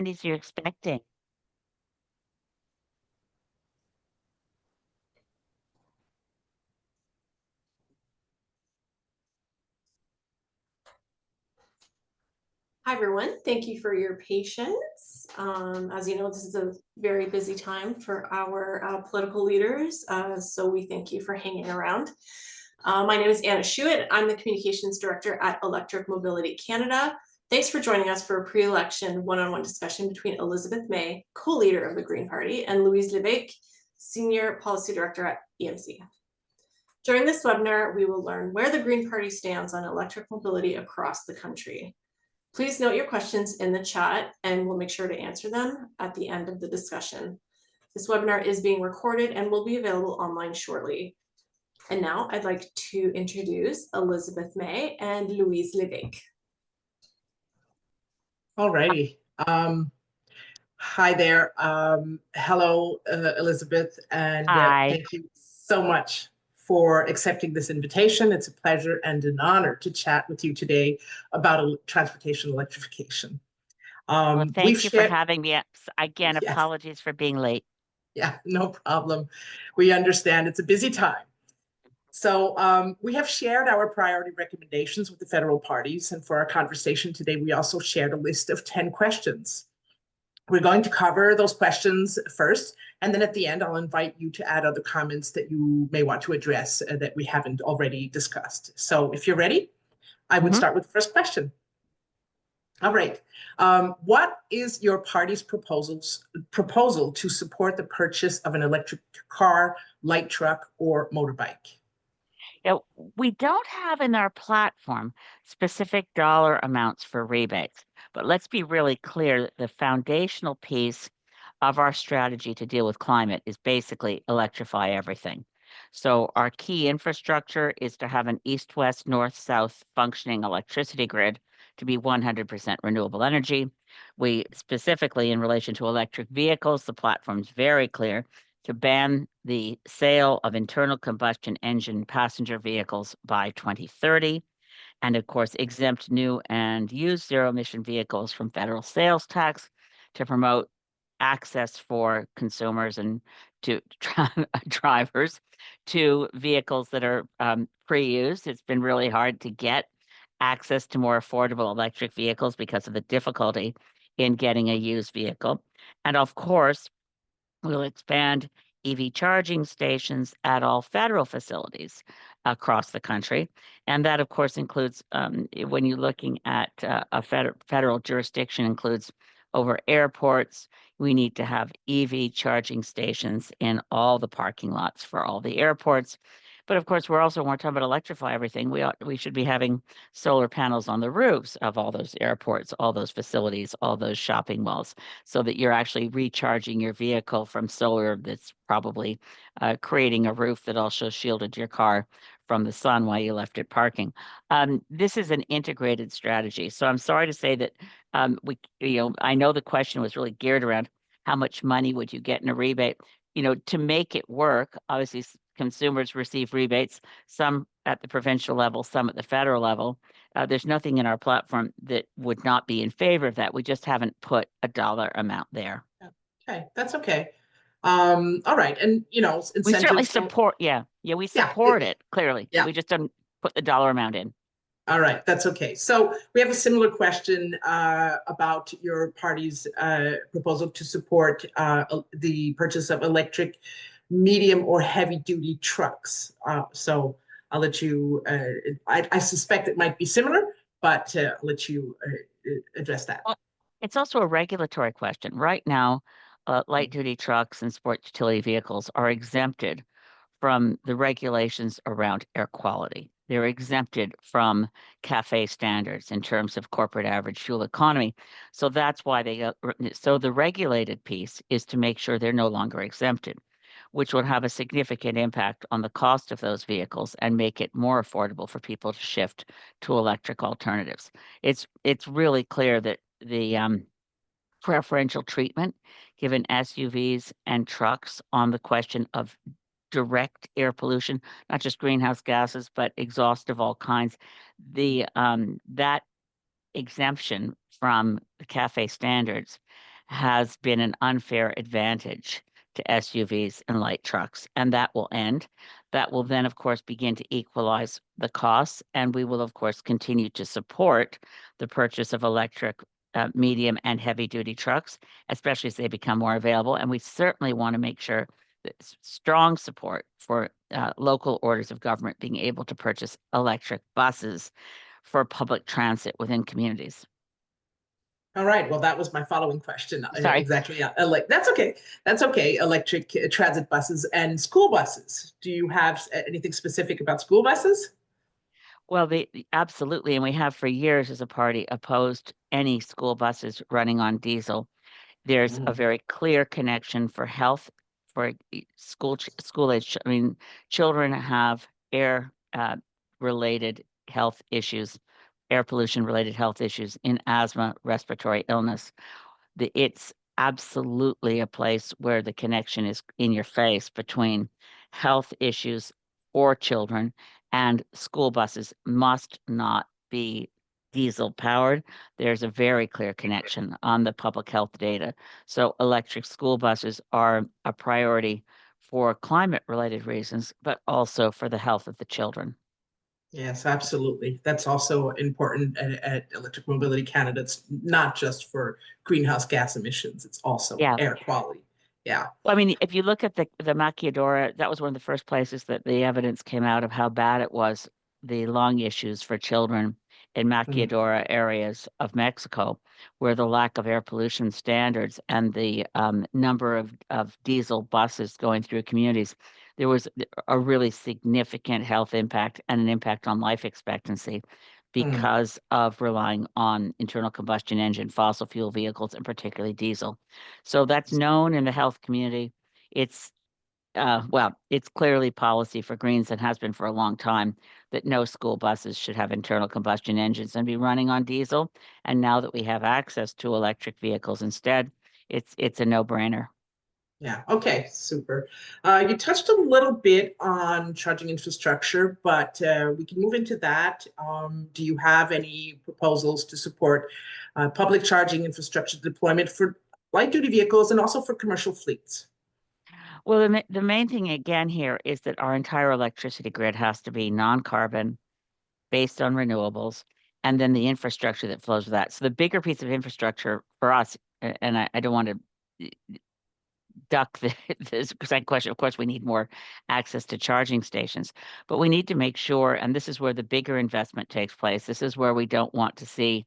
attendees you're expecting? Hi, everyone. Thank you for your patience. As you know, this is a very busy time for our political leaders, so we thank you for hanging around. My name is Anna Schuett. I'm the Communications Director at Electric Mobility Canada. Thanks for joining us for a pre-election one-on-one discussion between Elizabeth May, co-leader of the Green Party, and Louise Lévesque, Senior Policy Director at EMC. During this webinar, we will learn where the Green Party stands on electric mobility across the country. Please note your questions in the chat and we'll make sure to answer them at the end of the discussion. This webinar is being recorded and will be available online shortly. And now I'd like to introduce Elizabeth May and Louise Lévesque. All righty. Hi there. Hello, Elizabeth, and thank you so much for accepting this invitation. It's a pleasure and an honor to chat with you today about transportation electrification. Well, thank you for having me. Again, Yes. Apologies for being late. Yeah, no problem. We understand it's a busy time. So we have shared our priority recommendations with the federal parties, and for our conversation today, we also shared a list of 10 questions. We're going to cover those questions first, and then at the end, I'll invite you to add other comments that you may want to address that we haven't already discussed. So if you're ready, I would start with the first question. All right. What is your party's proposal to support the purchase of an electric car, light truck, or motorbike? Now, we don't have in our platform specific dollar amounts for rebates, but let's be really clear, the foundational piece of our strategy to deal with climate is basically electrify everything. So our key infrastructure is to have an east-west, north-south functioning electricity grid to be 100% renewable energy. We specifically, in relation to electric vehicles, the platform's very clear to ban the sale of internal combustion engine passenger vehicles by 2030. And of course, exempt new and used zero-emission vehicles from federal sales tax to promote access for consumers and to drivers to vehicles that are pre-used. It's been really hard to get access to more affordable electric vehicles because of the difficulty in getting a used vehicle. And of course, we'll expand EV charging stations at all federal facilities across the country. And that, of course, includes, when you're looking at a federal jurisdiction, includes over airports. We need to have EV charging stations in all the parking lots for all the airports. But of course, we're talking about electrify everything. We should be having solar panels on the roofs of all those airports, all those facilities, all those shopping malls, so that you're actually recharging your vehicle from solar that's probably creating a roof that also shielded your car from the sun while you left it parking. This is an integrated strategy. So I'm sorry to say that I know the question was really geared around how much money would you get in a rebate. To make it work, obviously consumers receive rebates, some at the provincial level, some at the federal level. There's nothing in our platform that would not be in favor of that. We just haven't put a dollar amount there. Okay, that's okay. All right, and we certainly support. We support it clearly. Yeah. We just don't put the dollar amount in. All right, that's okay. So we have a similar question about your party's proposal to support the purchase of electric medium or heavy duty trucks. So I'll let you, I suspect it might be similar, but I'll let you address that. Well, it's also a regulatory question. Right now, light duty trucks and sport utility vehicles are exempted from the regulations around air quality. They're exempted from CAFE standards in terms of corporate average fuel economy. So that's why so the regulated piece is to make sure they're no longer exempted, which would have a significant impact on the cost of those vehicles and make it more affordable for people to shift to electric alternatives. It's really clear that the preferential treatment given SUVs and trucks on the question of direct air pollution, not just greenhouse gases, but exhaust of all kinds. That exemption from the CAFE standards has been an unfair advantage to SUVs and light trucks, and that will end. That will then, of course, begin to equalize the costs, and we will, of course, continue to support the purchase of electric medium and heavy duty trucks, especially as they become more available. And we certainly want to make sure that strong support for local orders of government being able to purchase electric buses for public transit within communities. All right. Well, that was my following question. Sorry. Exactly. Yeah. That's okay. That's okay. Electric transit buses and school buses. Do you have anything specific about school buses? Well, absolutely, and we have for years as a party opposed any school buses running on diesel. There's a Mm, very clear connection for health for school age. I mean, children have air related health issues, air pollution related health issues in asthma, respiratory illness. It's absolutely a place where the connection is in your face between health issues for children and school buses must not be diesel powered. There's a very clear connection on the public health data. So electric school buses are a priority for climate related reasons, but also for the health of the children. yes, absolutely. That's also important at Electric Mobility Canada. It's not just for greenhouse gas emissions, it's also Yeah. air quality. Yeah. Well, I mean, if you look at the Maquiadora, that was one of the first places that the evidence came out of how bad it was, the lung issues for children in Mm, Maquiadora areas of Mexico, where the lack of air pollution standards and the number of diesel buses going through communities, there was a really significant health impact and an impact on life expectancy mm. because of relying on internal combustion engine fossil fuel vehicles and particularly diesel. So that's known in the health community. It's well, it's clearly policy for Greens and has been for a long time that no school buses should have internal combustion engines and be running on diesel. And now that we have access to electric vehicles instead, it's a no-brainer. Yeah, okay, super. You touched a little bit on charging infrastructure, but we can move into that. Do you have any proposals to support public charging infrastructure deployment for light duty vehicles and also for commercial fleets? Well, the main thing again here is that our entire electricity grid has to be non-carbon, based on renewables, and then the infrastructure that flows with that. So the bigger piece of infrastructure for us, and I don't want to duck this second question. Of course, we need more access to charging stations, but we need to make sure, and this is where the bigger investment takes place. This is where we don't want to see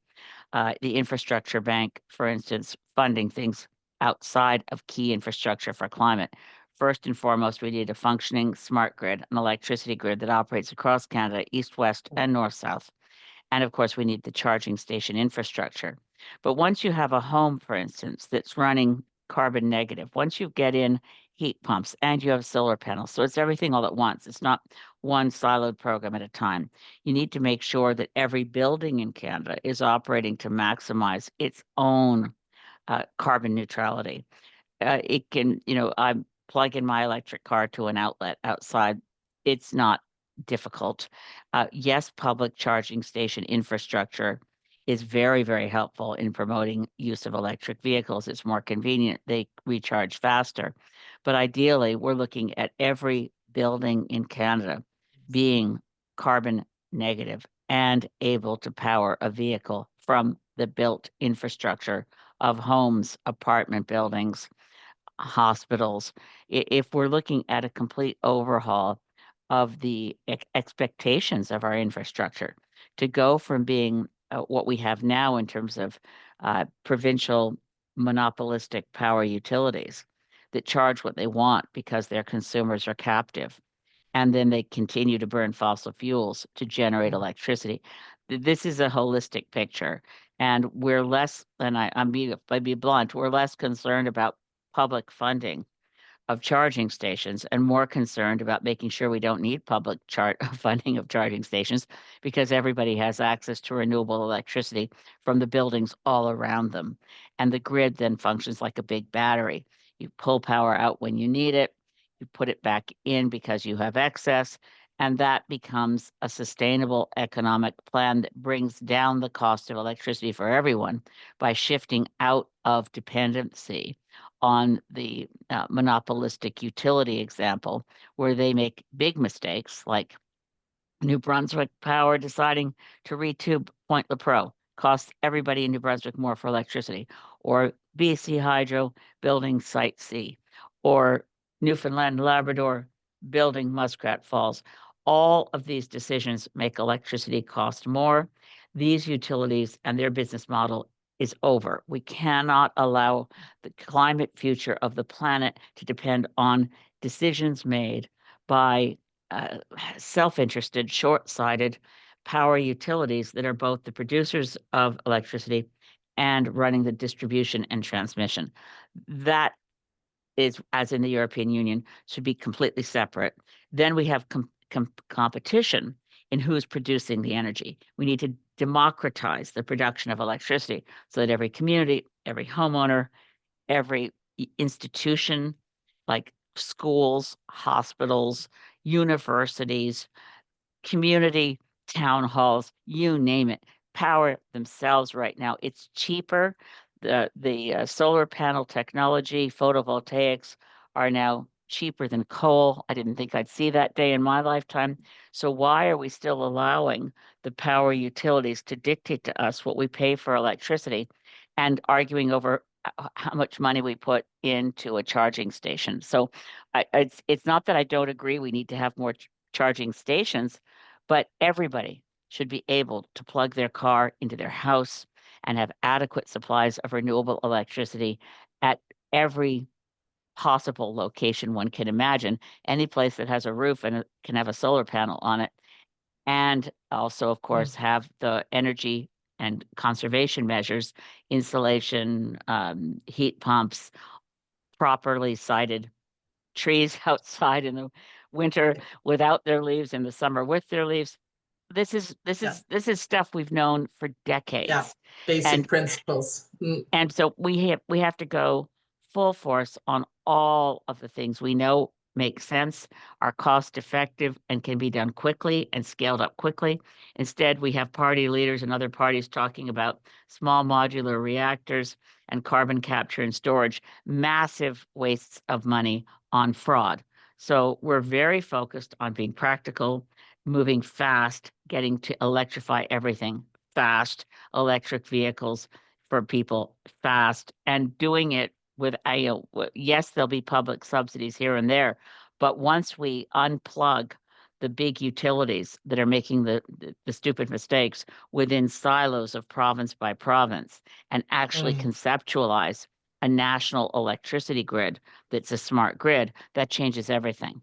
the infrastructure bank, for instance, funding things outside of key infrastructure for climate. First and foremost, we need a functioning smart grid, an electricity grid that operates across Canada, east, west, and north, south. And of course, we need the charging station infrastructure. But once you have a home, for instance, that's running carbon negative, once you get in heat pumps and you have solar panels, so it's everything all at once. It's not one siloed program at a time. You need to make sure that every building in Canada is operating to maximize its own carbon neutrality. It can, I plug in my electric car to an outlet outside. It's not difficult. Yes, public charging station infrastructure is very, very helpful in promoting use of electric vehicles. It's more convenient. They recharge faster. But ideally, we're looking at every building in Canada being carbon negative and able to power a vehicle from the built infrastructure of homes, apartment buildings, hospitals. If we're looking at a complete overhaul of the expectations of our infrastructure to go from being what we have now in terms of provincial monopolistic power utilities that charge what they want because their consumers are captive and then they continue to burn fossil fuels to generate electricity. This is a holistic picture, and we're less, and I be blunt, we're less concerned about public funding of charging stations and more concerned about making sure we don't need public funding of charging stations because everybody has access to renewable electricity from the buildings all around them. And the grid then functions like a big battery. You pull power out when you need it, you put it back in because you have excess, And that becomes a sustainable economic plan that brings down the cost of electricity for everyone by shifting out of dependency on the monopolistic utility example, where they make big mistakes, like New Brunswick Power deciding to retube Point Lepreau, costs everybody in New Brunswick more for electricity, or BC Hydro building Site C, or Newfoundland and Labrador building Muskrat Falls. All of these decisions make electricity cost more. These utilities and their business model is over. We cannot allow the climate future of the planet to depend on decisions made by self-interested, short-sighted power utilities that are both the producers of electricity and running the distribution and transmission. That is, as in the European Union, should be completely separate. Then we have competition in who's producing the energy. We need to democratize the production of electricity so that every community, every homeowner, every institution, like schools, hospitals, universities, community town halls, you name it, power themselves right now. It's cheaper. The solar panel technology, photovoltaics are now cheaper than coal. I didn't think I'd see that day in my lifetime. So why are we still allowing the power utilities to dictate to us what we pay for electricity and arguing over how much money we put into a charging station? So it's not that I don't agree we need to have more charging stations, but everybody should be able to plug their car into their house and have adequate supplies of renewable electricity at every possible location one can imagine. Any place that has a roof and can have a solar panel on it. And also, of course, have the energy and conservation measures, insulation, heat pumps, properly sited trees outside in the winter without their leaves, in the summer with their leaves. This is stuff we've known for decades. Basic And principles. and so we have to go full force on all of the things we know make sense, are cost effective, and can be done quickly and scaled up quickly. Instead, we have party leaders and other parties talking about small modular reactors and carbon capture and storage, massive wastes of money on fraud. So we're very focused on being practical, moving fast, getting to electrify everything fast, electric vehicles for people fast, and doing it with, yes, there'll be public subsidies here and there, but once we unplug the big utilities that are making the stupid mistakes within silos of province by province and actually conceptualize a national electricity grid that's a smart grid, that changes everything.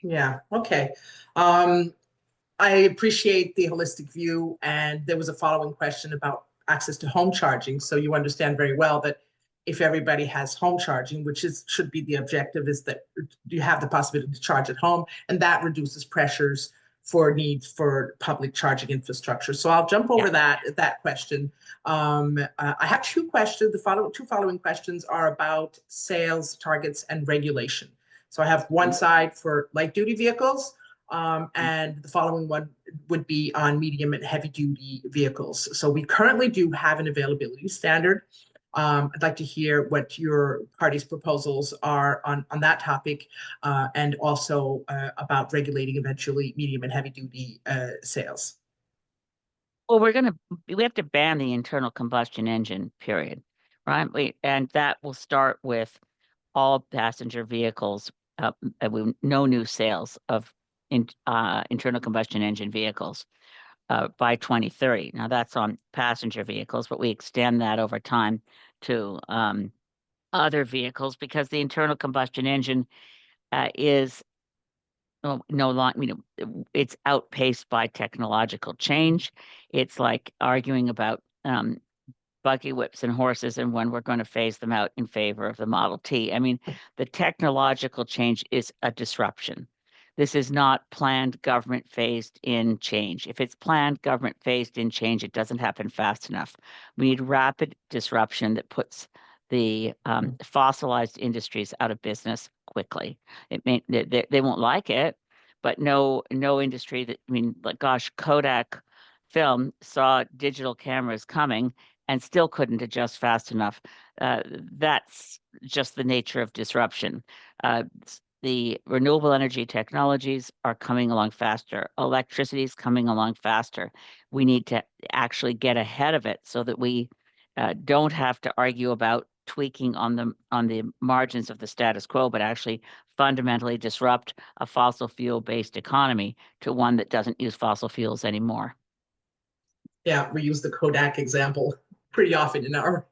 Yeah, okay. I appreciate the holistic view, and there was a following question about access to home charging. So you understand very well that if everybody has home charging, which should be the objective, is that you have the possibility to charge at home, and that reduces pressures for needs for public charging infrastructure. So I'll jump over that question. I have two questions. The two following questions are about sales targets and regulation. So I have one side for light duty vehicles, and the following one would be on medium and heavy duty vehicles. So we currently do have an availability standard. I'd like to hear what your party's proposals are on that topic, and also about regulating eventually medium and heavy duty sales. Well, we have to ban the internal combustion engine, period, right? And that will start with all passenger vehicles, no new sales of internal combustion engine vehicles by 2030. Now that's on passenger vehicles, but we extend that over time to other vehicles because the internal combustion engine is no longer, it's outpaced by technological change. It's like arguing about buggy whips and horses and when we're going to phase them out in favor of the Model T. I mean, the technological change is a disruption. This is not planned government phased in change. If it's planned government phased in change, it doesn't happen fast enough. We need rapid disruption that puts the fossilized industries out of business quickly. They won't like it, but no industry that, I mean, like, gosh, Kodak film saw digital cameras coming and still couldn't adjust fast enough. That's just the nature of disruption. The renewable energy technologies are coming along faster. Electricity is coming along faster. We need to actually get ahead of it so that we don't have to argue about tweaking on the margins of the status quo, but actually fundamentally disrupt a fossil fuel based economy to one that doesn't use fossil fuels anymore. Yeah, we use the Kodak example pretty often in our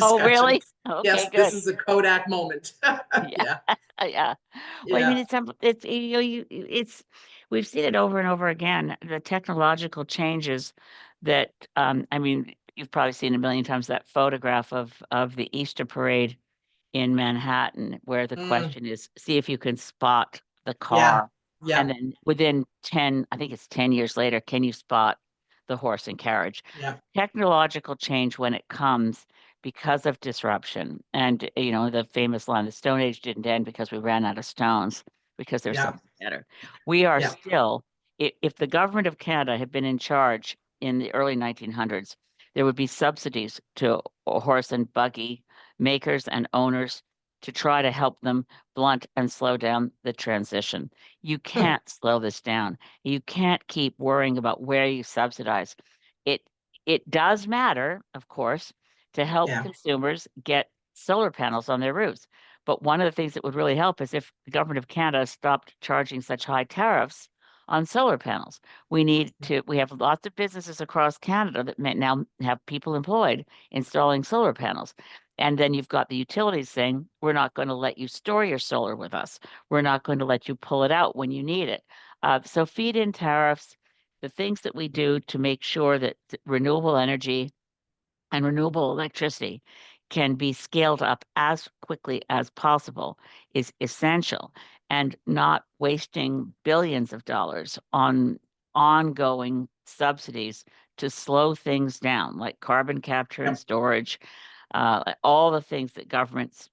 Oh, really? discussions. Okay, Yes, this good. is a Kodak moment. Yeah, Yeah, yeah. Well, I mean, yeah. it's you know, it's we've seen it over and over again. The technological changes that I mean, you've probably seen a million times that photograph of the Easter parade in Manhattan, where the Mm, question is, see if you can spot the yeah, car, yeah, and then within 10, I think it's 10 years later, can you spot the horse and carriage? yeah, Technological change when it comes because of disruption. And, the famous line, the Stone Age didn't end because we ran out of stones, because there's yeah, something better. We are yeah. still, if the government of Canada had been in charge in the early 1900s, there would be subsidies to horse and buggy makers and owners to try to help them blunt and slow down the transition. You Hmm, can't slow this down. You can't keep worrying about where you subsidize. It it does matter, of course, to help yeah, consumers get solar panels on their roofs. But one of the things that would really help is if the government of Canada stopped charging such high tariffs on solar panels. We have lots of businesses across Canada that may now have people employed installing solar panels. And then you've got the utilities saying, we're not going to let you store your solar with us. We're not going to let you pull it out when you need it. So feed in tariffs, the things that we do to make sure that renewable energy and renewable electricity can be scaled up as quickly as possible is essential, and not wasting billions of dollars on ongoing subsidies to slow things down, like carbon capture and yep, storage, all the things that governments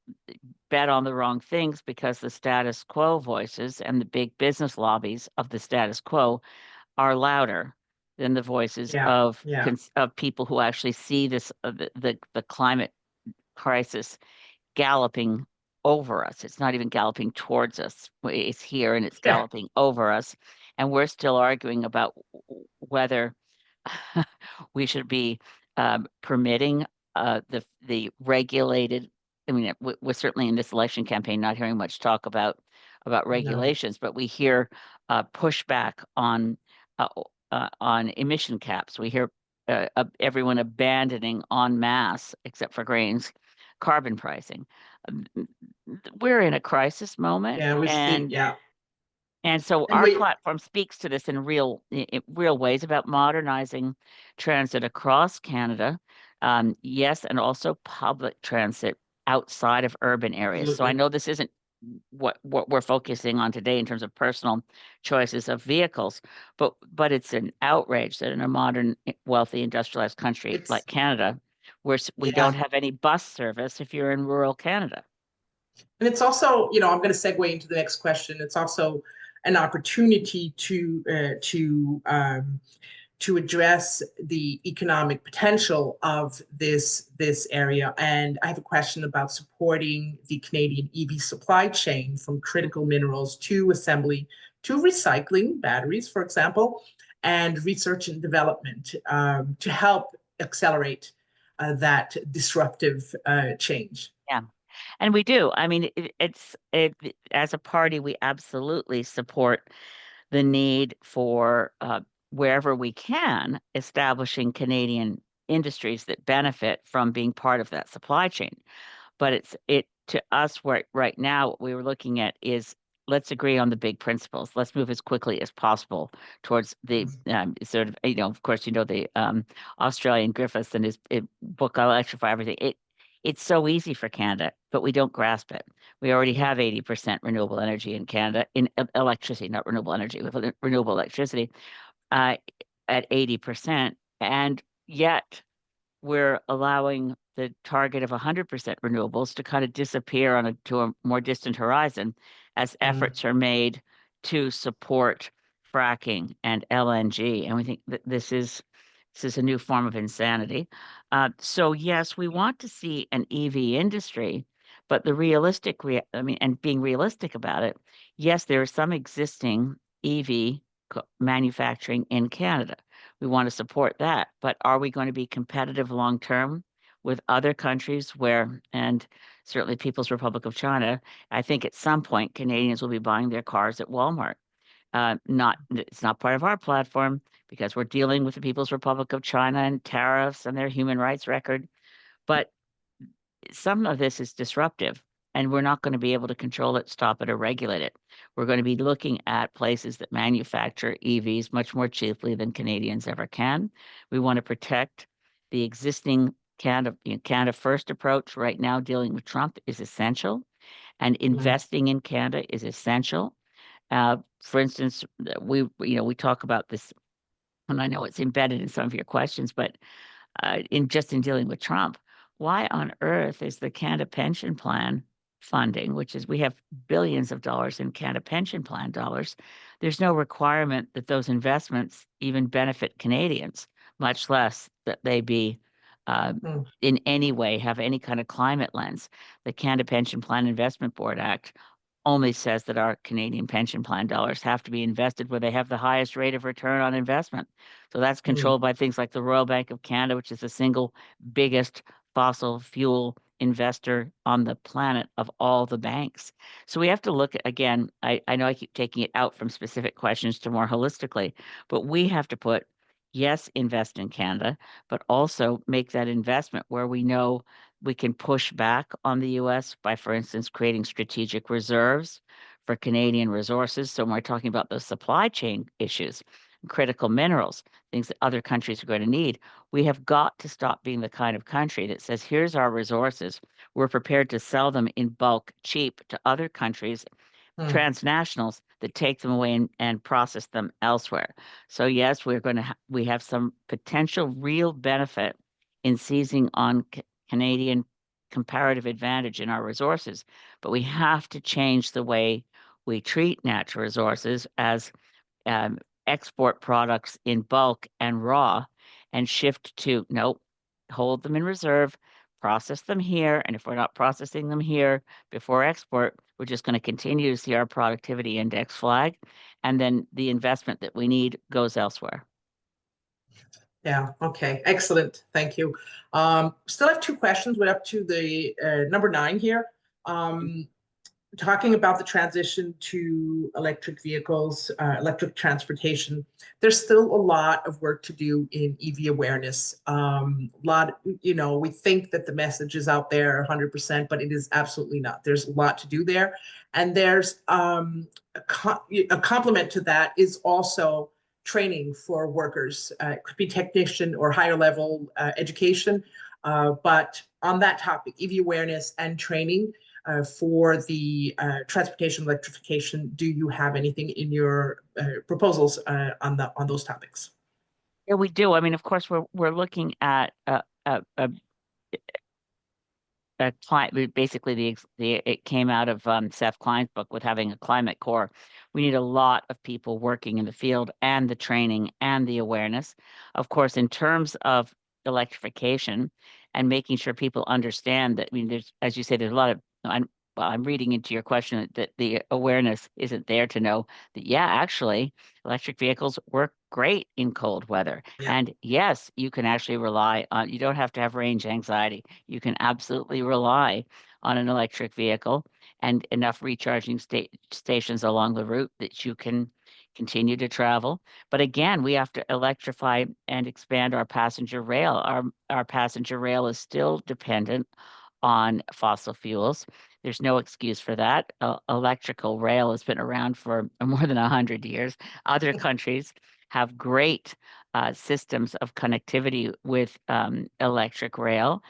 bet on the wrong things because the status quo voices and the big business lobbies of the status quo are louder than the voices yeah, of yeah. of people who actually see this the climate crisis galloping over us. It's not even galloping towards us. It's here and it's galloping over us, and we're still arguing about whether we should be permitting the regulated. I mean, we're certainly in this election campaign not hearing much talk about No, regulations, but we hear pushback uh, on emission caps. We hear everyone abandoning en masse, except for grains, carbon pricing. Um, We're in a crisis moment, yeah, we see, and yeah. so And our we, platform speaks to this in real ways about modernizing transit across Canada. Yes, and also public transit outside of urban areas. So I absolutely. know this isn't what we're focusing on today in terms of personal choices of vehicles, but it's an outrage that in a modern, wealthy, industrialized country like It's, Canada, where we don't yeah. have any bus service if you're in rural Canada. And it's also, I'm going to segue into the next question. It's also an opportunity to address the economic potential of this area. And I have a question about supporting the Canadian EV supply chain from critical minerals to assembly to recycling batteries, for example, and research and development to help accelerate that disruptive change. Yeah. And we do. I mean, as a party, we absolutely support the need for wherever we can, establishing Canadian industries that benefit from being part of that supply chain. But it to us right now, what we were looking at is, let's agree on the big principles. Let's move as quickly as possible towards the sort of, of course, the Australian Griffiths and his book, I'll Electrify Everything. It's so easy for Canada, but we don't grasp it. We already Mm, have 80% renewable energy in Canada, in electricity, not renewable energy, with renewable electricity uh, at 80%. And yet we're allowing the target of 100% renewables to kind of disappear to a more distant horizon as mm, efforts are made to support fracking and LNG, and we think that this is a new form of insanity. So yes, we want to see an EV industry, but the I mean, and being realistic about it, yes, there is some existing EV manufacturing in Canada. We want to support that, but are we going to be competitive long term with other countries where, and certainly People's Republic of China, I think at some point Canadians will be buying their cars at Walmart. It's not part of our platform because we're dealing with the People's Republic of China and tariffs and their human rights record. But some of this is disruptive, and we're not going to be able to control it, stop it, or regulate it. We're going to be looking at places that manufacture EVs much more cheaply than Canadians ever can. We want to protect the existing Canada First approach right now. Dealing with Trump is essential, and investing in Canada is essential. For instance, we talk about this, and I know it's embedded in some of your questions, but in dealing with Trump, why on earth is the Canada Pension Plan funding, which is we have billions of dollars in Canada Pension Plan dollars, there's no requirement that those investments even benefit Canadians, much less that they be in any way have any kind of climate lens. The Canada Pension Plan Investment Board Act only says that our Canadian pension plan dollars have to be invested where they have the highest rate of return on investment. So that's controlled by things like the Royal Bank of Canada, which is the single biggest fossil fuel investor on the planet of all the banks. So we have to look at, again, I know I keep taking it out from specific questions to more holistically, but we have to put, yes, invest in Canada, but also make that investment where we know we can push back on the US by, for instance, creating strategic reserves for Canadian resources. So when we're talking about the supply chain issues, critical minerals, things that other countries are going to need, we have got to stop being the kind of country that says, here's our resources. We're prepared to sell them in bulk, cheap to other countries, transnationals that take them away and process them elsewhere. So yes, we have some potential real benefit in seizing on Canadian comparative advantage in our resources, but we have to change the way we treat natural resources as export products in bulk and raw, and shift to nope, hold them in reserve, process them here, and if we're not processing them here before export, we're just going to continue to see our productivity index flag, and then the investment that we need goes elsewhere. Yeah, okay, excellent. Thank you. Still have two questions. We're up to the number 9 here. Talking about the transition to electric vehicles, electric transportation, there's still a lot of work to do in EV awareness. We think that the message is out there 100%, but it is absolutely not. There's a lot to do there. And there's a complement to that is also training for workers. It could be technician or higher level education. But on that topic, EV awareness and training, for the transportation electrification, do you have anything in your proposals on those topics? Yeah, we do. I mean, of course, we're looking at basically it came out of Seth Klein's book with having a climate core. We need a lot of people working in the field and the training and the awareness. Of course, in terms of electrification and making sure people understand that, I mean, there's, as you say, there's a lot of, I'm reading into your question that the awareness isn't there to know that, yeah, actually, electric vehicles work great in cold weather. Yeah. And yes, you can actually rely on, you don't have to have range anxiety. You can absolutely rely on an electric vehicle and enough recharging stations along the route that you can continue to travel. But again, we have to electrify and expand our passenger rail. Our passenger rail is still dependent on fossil fuels. There's no excuse for that. Electrical rail has been around for more than 100 years. Other countries have great systems of connectivity with electric rail,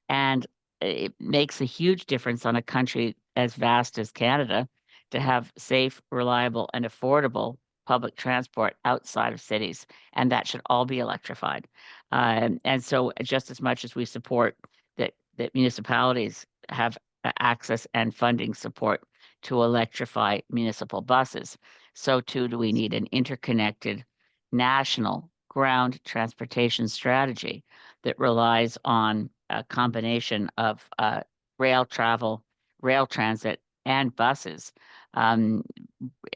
and it makes a huge difference on a country as vast as Canada to have safe, reliable, and affordable public transport outside of cities, and that should all be electrified. And so just as much as we support that municipalities have access and funding support to electrify municipal buses. So too do we need an interconnected national ground transportation strategy that relies on a combination of rail travel, rail transit, and buses. Um,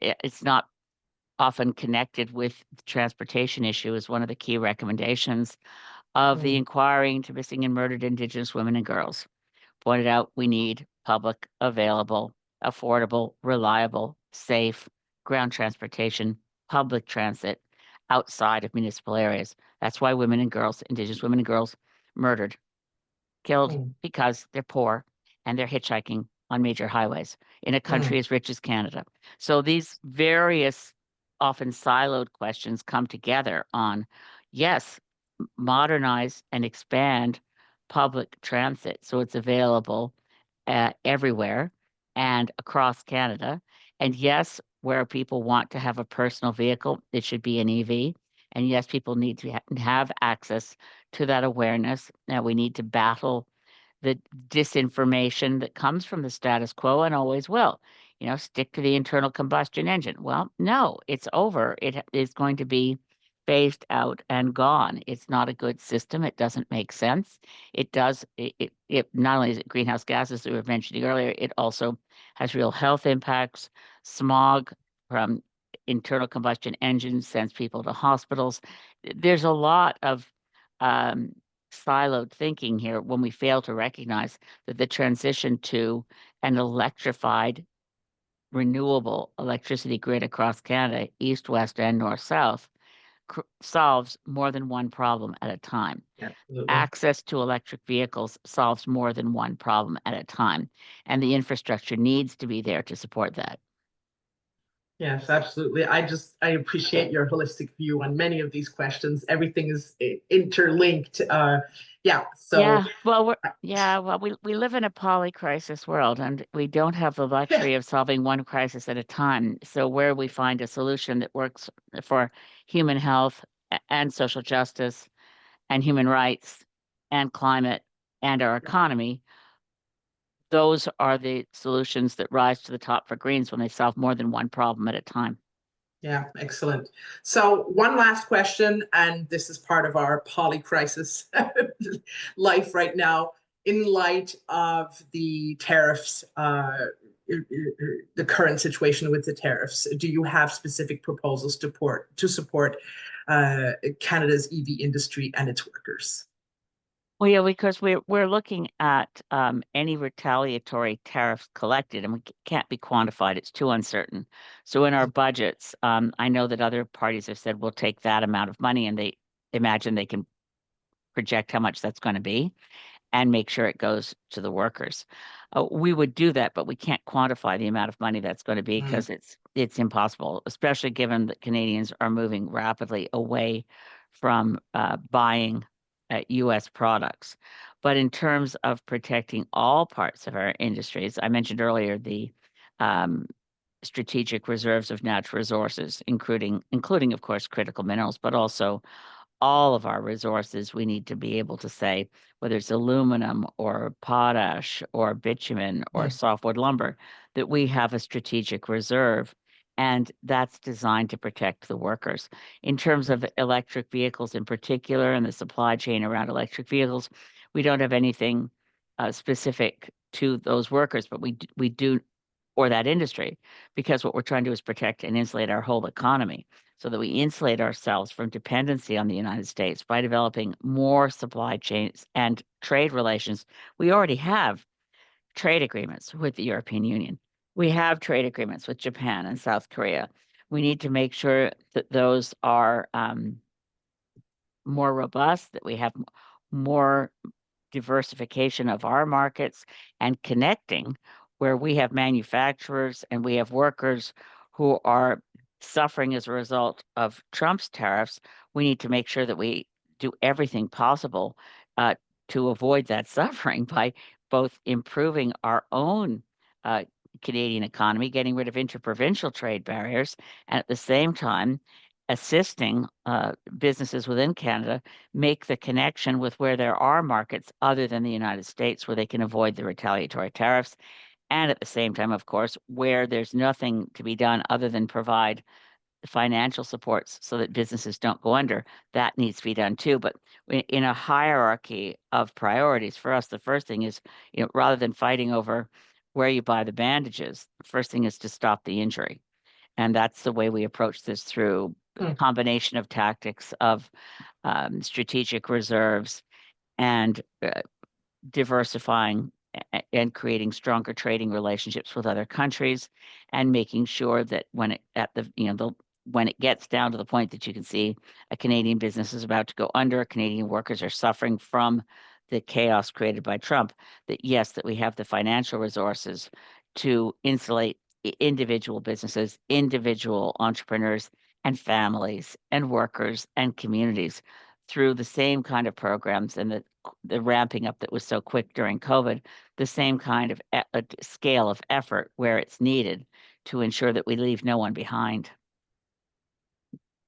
it's not often connected with the transportation issue as one of the key recommendations of the Mm. inquiry into missing and murdered Indigenous women and girls. Pointed out we need public, available, affordable, reliable, safe ground transportation, public transit outside of municipal areas. That's why women and girls, Indigenous women and girls, murdered, killed Mm. because they're poor and they're hitchhiking on major highways in a country Mm. as rich as Canada. So these various, often siloed questions come together on, yes, modernize and expand public transit so it's available everywhere and across Canada. And yes, where people want to have a personal vehicle, it should be an EV. And yes, people need to have access to that awareness. Now we need to battle the disinformation that comes from the status quo and always will. Stick to the internal combustion engine. Well, no, it's over. It is going to be phased out and gone. It's not a good system. It doesn't make sense. It not only is it greenhouse gases that we were mentioning earlier, it also has real health impacts. Smog from internal combustion engines sends people to hospitals. There's a lot of um, siloed thinking here when we fail to recognize that the transition to an electrified, renewable electricity grid across Canada, east, west, and north, south, solves more than one problem at a time. Absolutely. Access to electric vehicles solves more than one problem at a time, and the infrastructure needs to be there to support that. Yes, absolutely. I appreciate your holistic view on many of these questions. Everything is interlinked. Yeah, so We live in a polycrisis world, and we don't have the luxury of solving one crisis at a time. So where we find a solution that works for human health and social justice and human rights and climate and our economy, those are the solutions that rise to the top for Greens when they solve more than one problem at a time. yeah, excellent. So one last question, and this is part of our polycrisis life right now. In light of the tariffs, the current situation with the tariffs, do you have specific proposals to support Canada's EV industry and its workers? Well, yeah, because we're looking at any retaliatory tariffs collected, and we can't be quantified. It's too uncertain. So in our budgets, I know that other parties have said we'll take that amount of money, and they imagine they can project how much that's going to be and make sure it goes to the workers. We would do that, but we can't quantify the amount of money that's going to be Mm. because it's impossible, especially given that Canadians are moving rapidly away from buying U.S. products. But in terms of protecting all parts of our industries, I mentioned earlier the um, strategic reserves of natural resources, including of course critical minerals, but also all of our resources, we need to be able to say whether it's aluminum or potash or bitumen or Mm. softwood lumber, that we have a strategic reserve. And that's designed to protect the workers. In terms of electric vehicles in particular and the supply chain around electric vehicles, we don't have anything specific to those workers, but we do, or that industry, because what we're trying to do is protect and insulate our whole economy so that we insulate ourselves from dependency on the United States by developing more supply chains and trade relations. We already have trade agreements with the European Union. We have trade agreements with Japan and South Korea. We need to make sure that those are more robust, that we have more diversification of our markets and connecting where we have manufacturers and we have workers who are suffering as a result of Trump's tariffs. We need to make sure that we do everything possible uh, to avoid that suffering by both improving our own uh, Canadian economy, getting rid of interprovincial trade barriers, and at the same time assisting businesses within Canada make the connection with where there are markets other than the United States where they can avoid the retaliatory tariffs. And at the same time, of course, where there's nothing to be done other than provide financial supports so that businesses don't go under, that needs to be done too. But in a hierarchy of priorities, for us, the first thing is, rather than fighting over where you buy the bandages, the first thing is to stop the injury. And that's the way we approach this, through a combination of tactics of strategic reserves and diversifying and creating stronger trading relationships with other countries, and making sure that when it gets down to the point that you can see a Canadian business is about to go under, Canadian workers are suffering from the chaos created by Trump, that yes, that we have the financial resources to insulate individual businesses, individual entrepreneurs and families and workers and communities through the same kind of programs, and the ramping up that was so quick during COVID, the same kind of scale of effort where it's needed to ensure that we leave no one behind.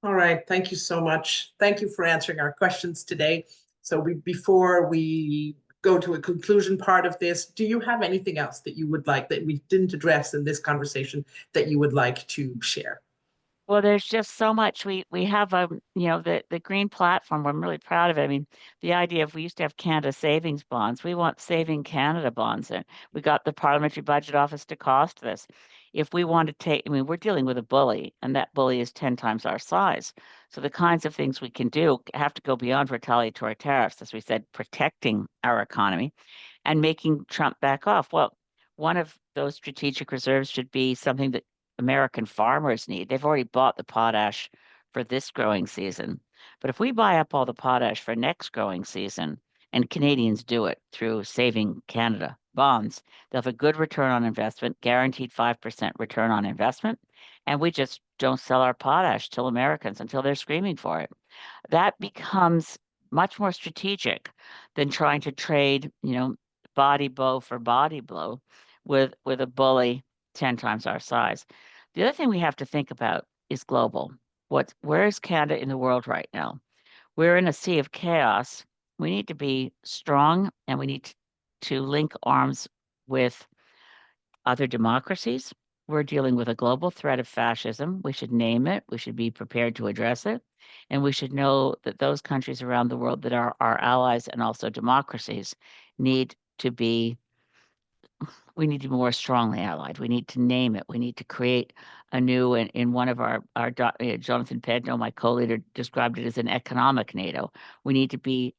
All right, thank you so much. Thank you for answering our questions today. So before we go to a conclusion part of this, do you have anything else that you would like, that we didn't address in this conversation, that you would like to share? Well, there's just so much. We have the green platform. I'm really proud of it. I mean, the idea of, we used to have Canada savings bonds. We want Saving Canada bonds, and we got the Parliamentary Budget Office to cost this. If we want to take, I mean, we're dealing with a bully, and that bully is 10 times our size. So the kinds of things we can do have to go beyond retaliatory tariffs, as we said, protecting our economy and making Trump back off. Well, one of those strategic reserves should be something that American farmers need. They've already bought the potash for this growing season. But if we buy up all the potash for next growing season, and Canadians do it through Saving Canada bonds, they'll have a good return on investment, guaranteed 5% return on investment. And we just don't sell our potash to Americans until they're screaming for it. That becomes much more strategic than trying to trade, body blow for body blow with a bully 10 times our size. The other thing we have to think about is global. Where is Canada in the world right now? We're in a sea of chaos. We need to be strong, and we need to link arms with other democracies. We're dealing with a global threat of fascism. We should name it. We should be prepared to address it. And we should know that those countries around the world that are our allies and also democracies need to be we need to be more strongly allied. We need to name it. We need to create a new, and in one of our Jonathan Pedno, my co-leader, described it as an economic NATO. We need to be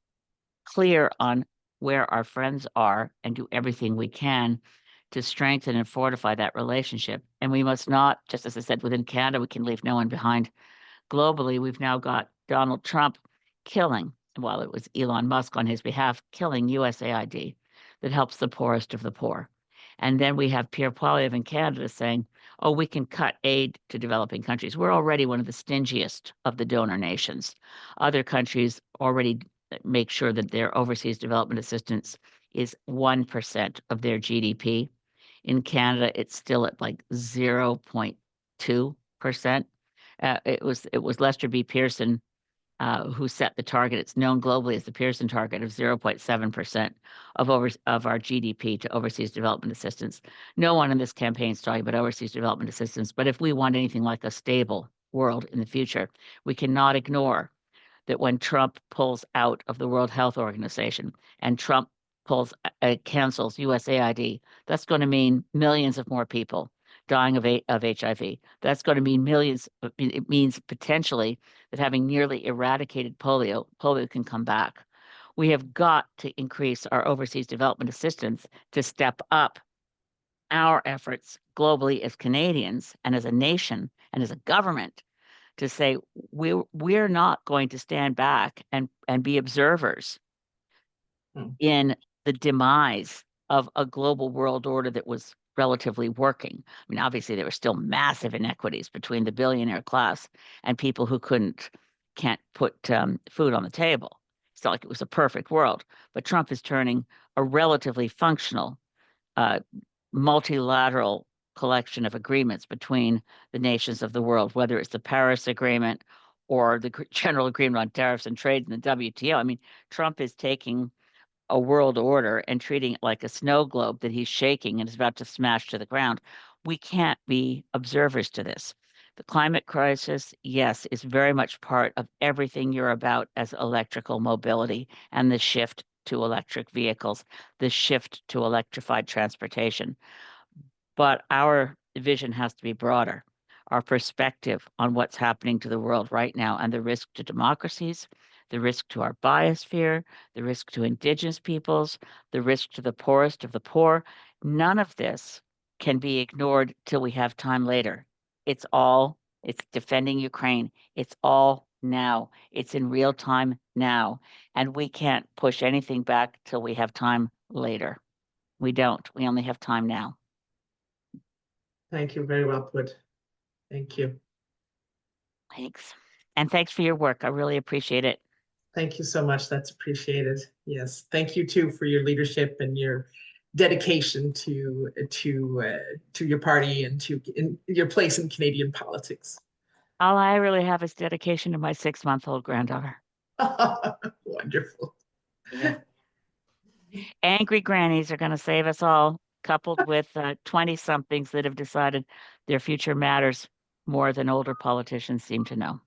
clear on where our friends are and do everything we can to strengthen and fortify that relationship. And we must not, just as I said, within Canada, we can leave no one behind. Globally, we've now got Donald Trump killing, while it was Elon Musk on his behalf, killing USAID that helps the poorest of the poor. And then we have Pierre Poilievre in Canada saying, oh, we can cut aid to developing countries. We're already one of the stingiest of the donor nations. Other countries already make sure that their overseas development assistance is 1% of their GDP. In Canada, it's still at like 0.2%. It was Lester B. Pearson who set the target. It's known globally as the Pearson target of 0.7% of our GDP to overseas development assistance. No one in this campaign is talking about overseas development assistance, but if we want anything like a stable world in the future, we cannot ignore that when Trump pulls out of the World Health Organization and Trump cancels USAID, that's going to mean millions of more people dying of HIV. That's going to mean millions. It means potentially that having nearly eradicated polio can come back. We have got to increase our overseas development assistance to step up our efforts globally as Canadians and as a nation and as a government to say we're not going to stand back and be observers in the demise of a global world order that was relatively working. I mean, obviously, there were still massive inequities between the billionaire class and people who can't put food on the table. It's not like it was a perfect world, but Trump is turning a relatively functional, multilateral collection of agreements between the nations of the world, whether it's the Paris Agreement or the general agreement on tariffs and trade in the WTO. I mean, Trump is taking a world order and treating it like a snow globe that he's shaking and is about to smash to the ground. We can't be observers to this. The climate crisis, yes, is very much part of everything you're about as electrical mobility and the shift to electric vehicles, the shift to electrified transportation. But our vision has to be broader. Our perspective on what's happening to the world right now and the risk to democracies, the risk to our biosphere, the risk to indigenous peoples, the risk to the poorest of the poor. None of this can be ignored till we have time later. It's defending Ukraine. It's all now. It's in real time now. And we can't push anything back till we have time later. We don't. We only have time now. Thank you. Very well put. Thank you. Thanks. And thanks for your work. I really appreciate it. Thank you so much. That's appreciated. Yes. Thank you too for your leadership and your dedication to your party and to your place in Canadian politics. All I really have is dedication to my 6-month-old granddaughter. Wonderful. Yeah. Angry grannies are going to save us all, coupled with 20-somethings that have decided their future matters more than older politicians seem to know.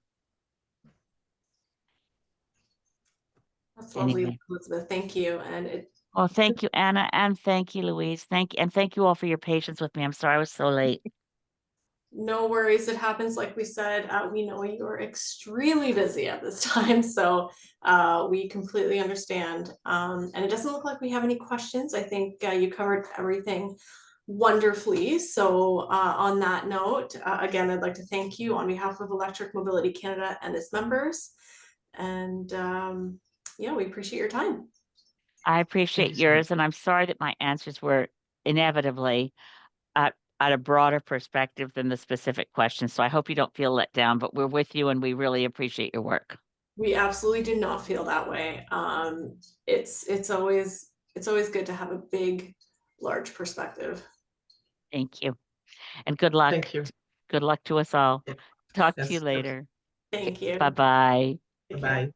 That's lovely, Anyway. Elizabeth. Thank you. And Well, thank you, Anna, and thank you, Louise. Thank you all for your patience with me. I'm sorry I was so late. no worries. It happens. Like we said, we know you're extremely busy at this time, so we completely understand. And it doesn't look like we have any questions. I think you covered everything wonderfully. So on that note, again, I'd like to thank you on behalf of Electric Mobility Canada and its members. And yeah, we appreciate your time. I appreciate yours, and I'm sorry that my answers were inevitably at a broader perspective than the specific questions. So I hope you don't feel let down, but we're with you and we really appreciate your work. We absolutely do not feel that way. It's always good to have a big, large perspective. Thank you. And good luck. Thank you. Good luck to us all. Yeah. Talk to Yes. you later. Thank you. Bye-bye. Bye-bye.